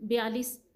42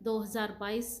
2022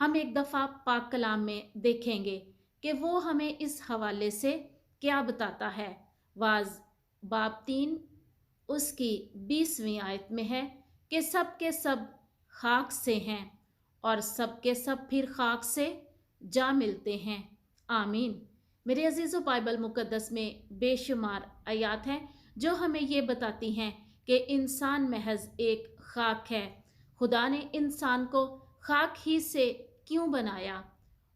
ہم ایک دفعہ پاک کلام میں دیکھیں گے کہ وہ ہمیں اس حوالے سے کیا بتاتا ہے۔ واز باب 3 اس کی 20ویں آیت میں ہے کہ سب کے سب خاک سے ہیں اور سب کے سب پھر خاک سے جا ملتے ہیں۔ آمین۔ میرے عزیزو، بائبل مقدس میں بے شمار آیات ہیں جو ہمیں یہ بتاتی ہیں کہ انسان محض ایک خاک ہے۔ خدا نے انسان کو خاک ہی سے کیوں بنایا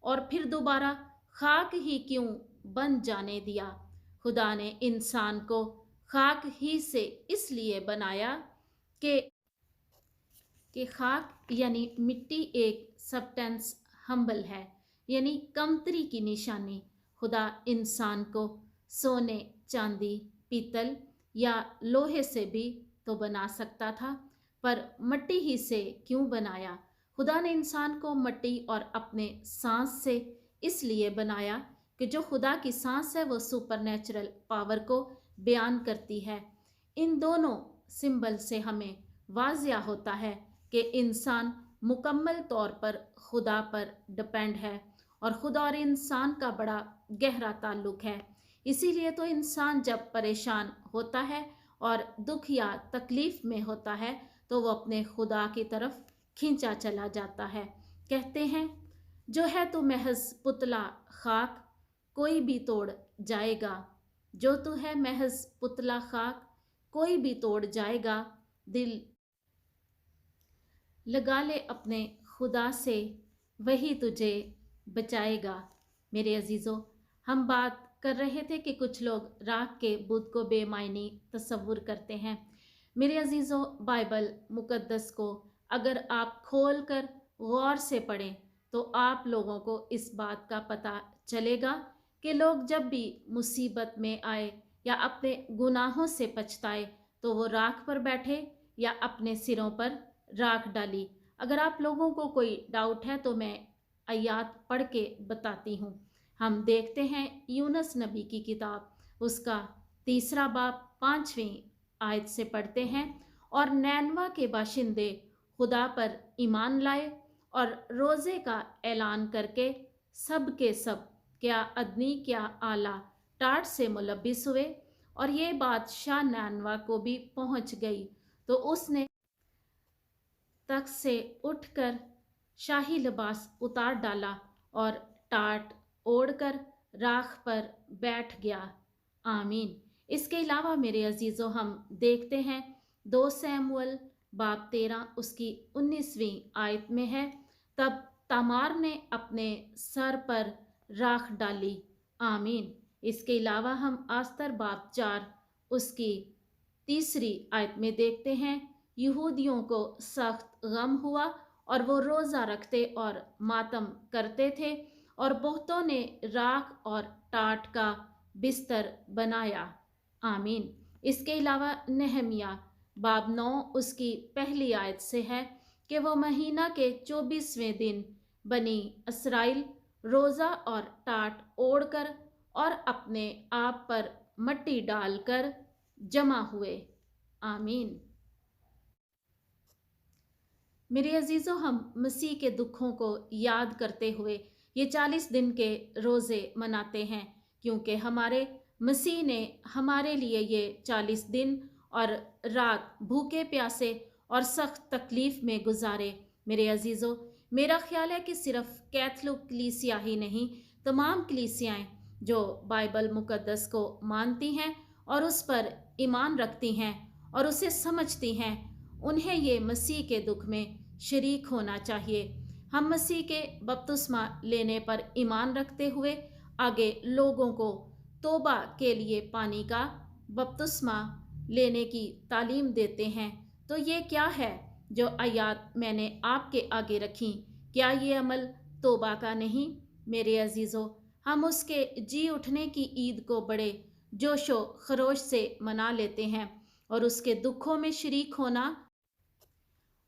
اور پھر دوبارہ خاک ہی کیوں بن جانے دیا؟ خدا نے انسان کو خاک ہی سے اس لیے بنایا کہ خاک یعنی مٹی ایک سبٹینس ہمبل ہے، یعنی کمتری کی نشانی۔ خدا انسان کو سونے، چاندی، پیتل یا لوہے سے بھی تو بنا سکتا تھا، پر مٹی ہی سے کیوں بنایا؟ خدا نے انسان کو مٹی اور اپنے سانس سے اس لیے بنایا کہ جو خدا کی سانس ہے وہ سپر نیچرل پاور کو بیان کرتی ہے۔ ان دونوں سمبل سے ہمیں واضح ہوتا ہے کہ انسان مکمل طور پر خدا پر ڈپینڈ ہے اور خدا اور انسان کا بڑا گہرا تعلق ہے۔ اسی لیے تو انسان جب پریشان ہوتا ہے اور دکھ یا تکلیف میں ہوتا ہے تو وہ اپنے خدا کی طرف کھینچا چلا جاتا ہے۔ کہتے ہیں جو ہے تو محض پتلا خاک، کوئی بھی توڑ جائے گا۔ جو تو ہے محض پتلا خاک، کوئی بھی توڑ جائے گا۔ دل لگا لے اپنے خدا سے، وہی تجھے بچائے گا۔ میرے عزیزو، ہم بات کر رہے تھے کہ کچھ لوگ راکھ کے بت کو بے معنی تصور کرتے ہیں۔ میرے عزیزو، بائبل مقدس کو اگر آپ کھول کر غور سے پڑھیں تو آپ لوگوں کو اس بات کا پتہ چلے گا کہ لوگ جب بھی مصیبت میں آئے یا اپنے گناہوں سے پچھتائے تو وہ راکھ پر بیٹھے یا اپنے سروں پر راکھ ڈالی۔ اگر آپ لوگوں کو کوئی ڈاؤٹ ہے تو میں آیات پڑھ کے بتاتی ہوں۔ ہم دیکھتے ہیں یونس نبی کی کتاب، اس کا 3 باب 5ویں آیت سے پڑھتے ہیں، اور نینوا کے باشندے خدا پر ایمان لائے اور روزے کا اعلان کر کے سب کے سب، کیا ادنی کیا اعلیٰ، ٹاٹ سے ملبس ہوئے، اور یہ بات شاہ نینوا کو بھی پہنچ گئی تو اس نے تخت سے اٹھ کر شاہی لباس اتار ڈالا اور ٹاٹ اوڑھ کر راکھ پر بیٹھ گیا۔ آمین۔ اس کے علاوہ میرے عزیزو، ہم دیکھتے ہیں 2 سیموئل باب 13 اس کی 19ویں آیت میں ہے، تب تامار نے اپنے سر پر راکھ ڈالی۔ آمین۔ اس کے علاوہ ہم آستر باب 4 اس کی 3 آیت میں دیکھتے ہیں، یہودیوں کو سخت غم ہوا اور وہ روزہ رکھتے اور ماتم کرتے تھے، اور بہتوں نے راکھ اور ٹاٹ کا بستر بنایا۔ آمین۔ اس کے علاوہ نہمیہ باب 9 اس کی 1 آیت سے ہے کہ وہ مہینہ کے 24ویں دن بنی اسرائیل روزہ اور ٹاٹ اوڑھ کر اور اپنے آپ پر مٹی ڈال کر جمع ہوئے۔ آمین۔ میرے عزیزو، ہم مسیح کے دکھوں کو یاد کرتے ہوئے یہ 40 دن کے روزے مناتے ہیں، کیونکہ ہمارے مسیح نے ہمارے لیے یہ 40 دن اور رات بھوکے پیاسے اور سخت تکلیف میں گزارے۔ میرے عزیزو، میرا خیال ہے کہ صرف کیتھولک کلیسیا ہی نہیں، تمام کلیسیائیں جو بائبل مقدس کو مانتی ہیں اور اس پر ایمان رکھتی ہیں اور اسے سمجھتی ہیں، انہیں یہ مسیح کے دکھ میں شریک ہونا چاہیے۔ ہم مسیح کے بپتسمہ لینے پر ایمان رکھتے ہوئے آگے لوگوں کو توبہ کے لیے پانی کا بپتسمہ لینے کی تعلیم دیتے ہیں۔ تو یہ کیا ہے جو آیات میں نے آپ کے آگے رکھیں؟ کیا یہ عمل توبہ کا نہیں؟ میرے عزیزو، ہم اس کے جی اٹھنے کی عید کو بڑے جوش و خروش سے منا لیتے ہیں اور اس کے دکھوں میں شریک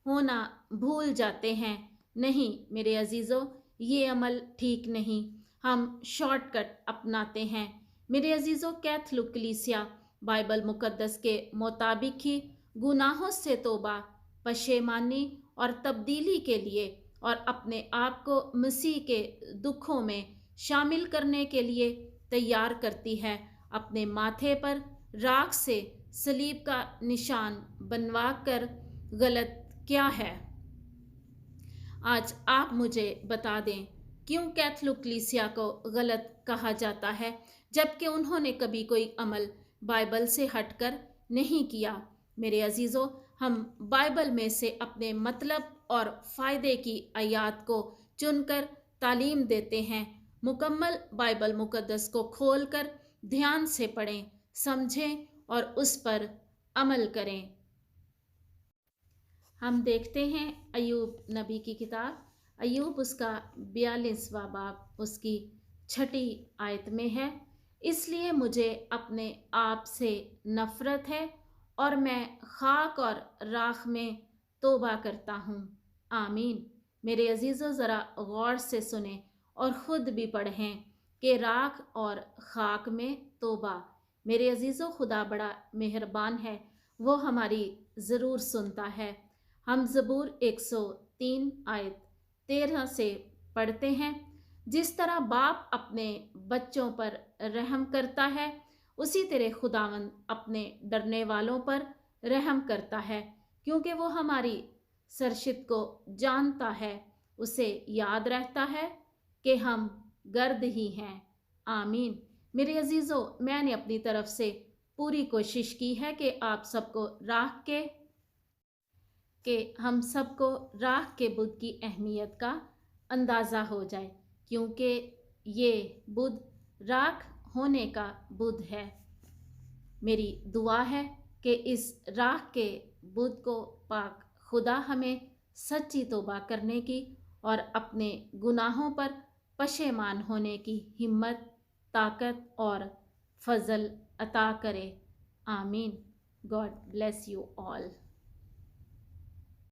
ہونا بھول جاتے ہیں۔ نہیں میرے عزیزو، یہ عمل ٹھیک نہیں، ہم شارٹ کٹ اپناتے ہیں۔ میرے عزیزو، کیتھولک کلیسیا بائبل مقدس کے مطابق ہی گناہوں سے توبہ، پشیمانی اور تبدیلی کے لیے اور اپنے آپ کو مسیح کے دکھوں میں شامل کرنے کے لیے تیار کرتی ہے۔ اپنے ماتھے پر راکھ سے صلیب کا نشان بنوا کر غلط کیا ہے؟ آج آپ مجھے بتا دیں کیوں کیتھولک کلیسیا کو غلط کہا جاتا ہے جبکہ انہوں نے کبھی کوئی عمل بائبل سے ہٹ کر نہیں کیا۔ میرے عزیزو، ہم بائبل میں سے اپنے مطلب اور فائدے کی آیات کو چن کر تعلیم دیتے ہیں۔ مکمل بائبل مقدس کو کھول کر دھیان سے پڑھیں، سمجھیں اور اس پر عمل کریں۔ ہم دیکھتے ہیں ایوب نبی کی کتاب، ایوب اس کا 42واں باب اس کی 6 آیت میں ہے۔ اس لیے مجھے اپنے آپ سے نفرت ہے اور میں خاک اور راکھ میں توبہ کرتا ہوں۔ آمین۔ میرے عزیزو، ذرا غور سے سنیں اور خود بھی پڑھیں کہ راکھ اور خاک میں توبہ۔ میرے عزیزو، خدا بڑا مہربان ہے، وہ ہماری ضرور سنتا ہے۔ ہم زبور 103 آیت 13 سے پڑھتے ہیں، جس طرح باپ اپنے بچوں پر رحم کرتا ہے اسی طرح خداوند اپنے ڈرنے والوں پر رحم کرتا ہے، کیونکہ وہ ہماری سرشت کو جانتا ہے۔ اسے یاد رہتا ہے کہ ہم گرد ہی ہیں۔ آمین۔ میرے عزیزو، میں نے اپنی طرف سے پوری کوشش کی ہے کہ آپ سب کو ہم سب کو راکھ کے بدھ کی اہمیت کا اندازہ ہو جائے، کیونکہ یہ بدھ راکھ ہونے کا بدھ ہے۔ میری دعا ہے کہ اس راکھ کے بدھ کو پاک خدا ہمیں سچی توبہ کرنے کی اور اپنے گناہوں پر پشیمان ہونے کی ہمت، طاقت اور فضل عطا کرے۔ آمین۔ God bless you all.